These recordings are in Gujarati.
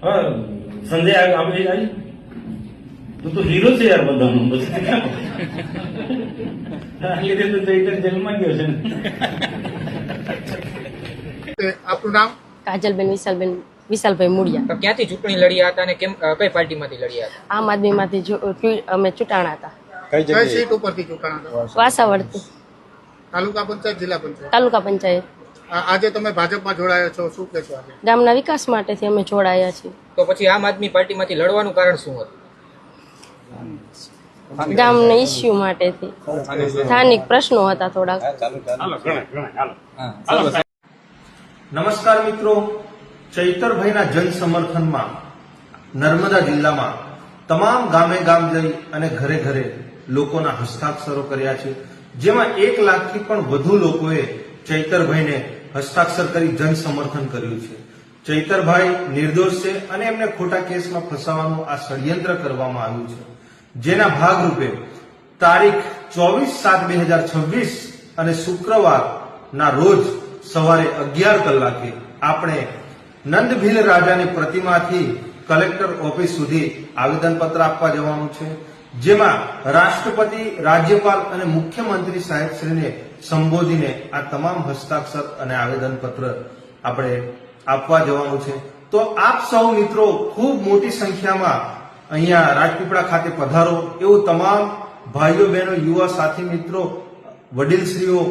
હા સંજય આપણે આવી તું તો હીરો છે યાર બધાનો લીધે તો ચૈતર જેલમાં ગયો છે આપનું નામ? કાજલબેન વિશાલભાઈ મુડિયા. તો ક્યાંથી ચૂંટણી લડ્યા હતા અને કેમ કઈ પાર્ટીમાંથી લડ્યા હતા? આમ આદમીમાંથી અમે ચૂંટાણા હતા. કઈ સીટ ઉપરથી ચૂંટાણા હતા? વાસાવડથી. તાલુકા પંચાયત, જિલ્લા પંચાયત? તાલુકા પંચાયત. આજે તમે ભાજપમાં જોડાયા છો, શું કહેશો આજે? ગામના વિકાસ માટેથી અમે જોડાયા છીએ. તો પછી આમ આદમી પાર્ટીમાંથી લડવાનું કારણ શું હતું? ગામના ઇસ્યુ માટેથી સ્થાનિક પ્રશ્નો હતા થોડાક. નમસ્કાર મિત્રો, ચૈતરભાઈના જન સમર્થનમાં નર્મદા જિલ્લામાં તમામ ગામે ગામ જઈ અને ઘરે ઘરે લોકોના હસ્તાક્ષરો કર્યા છે, જેમાં 1 લાખથી પણ વધુ લોકોએ ચૈતરભાઈને હસ્તાક્ષર કરી જન સમર્થન કર્યું છે. ચૈતરભાઈ નિર્દોષ છે અને એમને ખોટા કેસમાં ફસાવવાનું આ ષડયંત્ર કરવામાં આવ્યું છે, જેના ભાગરૂપે તારીખ 24/7/2026 અને શુક્રવારના રોજ સવારે 11 કલાકે આપણે નંદભીલ રાજાની પ્રતિમાથી કલેક્ટર ઓફિસ સુધી આવેદનપત્ર આપવા જવાનું છે, જેમાં રાષ્ટ્રપતિ, રાજ્યપાલ અને મુખ્યમંત્રી સાહેબશ્રીને સંબોધીને આ તમામ હસ્તાક્ષર અને આવેદનપત્ર આપણે આપવા જવાનું છે. તો આપ સૌ મિત્રો ખૂબ મોટી સંખ્યામાં અહીંયા રાજપીપળા ખાતે પધારો એવું તમામ ભાઈઓ બહેનો, યુવા સાથી મિત્રો, વડીલશ્રીઓ,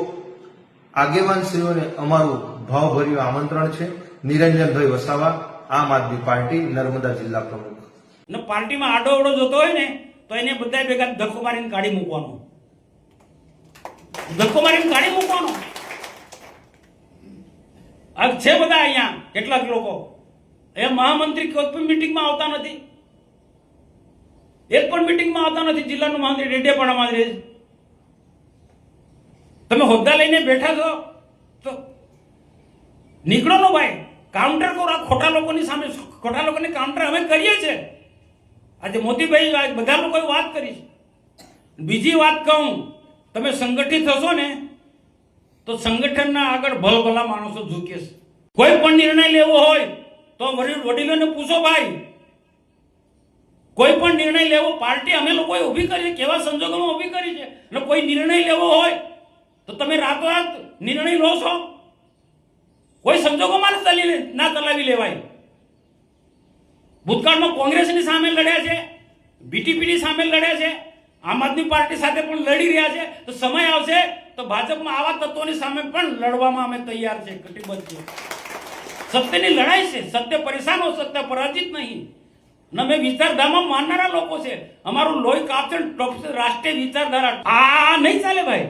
આગેવાનશ્રીઓને અમારું ભાવભર્યું આમંત્રણ છે. નિરંજનભાઈ વસાવા, આમ આદમી પાર્ટી, નર્મદા જિલ્લા પ્રમુખ. પાર્ટીમાં આડો અવડો જોતો હોય ને તો એને બધા ભેગા ધક્કો મારીને કાઢી મૂકવાનો. આ છે બધા અહીંયા કેટલાક લોકો એ મહામંત્રી કોઈ પણ મિટિંગમાં આવતા નથી, એક પણ મિટિંગમાં આવતા નથી. જિલ્લાનું મહામંત્રી ડેડિયાપાડામાં જ રહે છે. તમે હોદ્દા લઈને બેઠા છો તો નીકળો નો ભાઈ, કાઉન્ટર કરો. આ ખોટા લોકોની સામે, ખોટા લોકોની કાઉન્ટર અમે કરીએ છીએ. આજે મોતીભાઈ બધા લોકોએ વાત કરી છે. બીજી વાત કહું, તમે સંગઠિત થશો ને તો સંગઠનના આગળ ભલભલા માણસો ઝૂકે છે. કોઈ પણ નિર્ણય લેવો હોય તો વડીલોને પૂછો ભાઈ. કોઈ પણ નિર્ણય લેવો, પાર્ટી અમે લોકોએ ઊભી કરી છે, કેવા સંજોગોમાં ઊભી કરી છે, અને કોઈ નિર્ણય લેવો હોય તો તમે રાતોરાત નિર્ણય લો છો. કોઈ સંજોગોમાં ના ચલાવી લેવાય. ભૂતકાળમાં કોંગ્રેસની સામે લડ્યા છે, બીટીપીની સામે લડ્યા છે, આમ આદમી પાર્ટી સાથે પણ લડી રહ્યા છે. તો સમય આવશે તો ભાજપમાં આવા તત્વોની સામે પણ લડવામાં અમે તૈયાર છે, કટિબદ્ધ છે. સત્યની લડાઈ છે, સત્ય પરેશાન હો, સત્ય પરાજિત નહીં. અમે વિચારધારામાં માનનારા લોકો છે. અમારું લોહી કાપશે, રાષ્ટ્રીય વિચારધારા. આ નહીં ચાલે ભાઈ.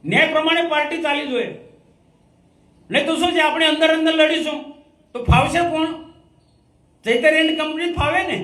ન્યાય પ્રમાણે પાર્ટી ચાલી જોઈએ. નહીં તો શું છે, આપણે અંદર લડીશું તો ફાવશે કોણ? ચૈતર એન્ડ કંપની ફાવે ને.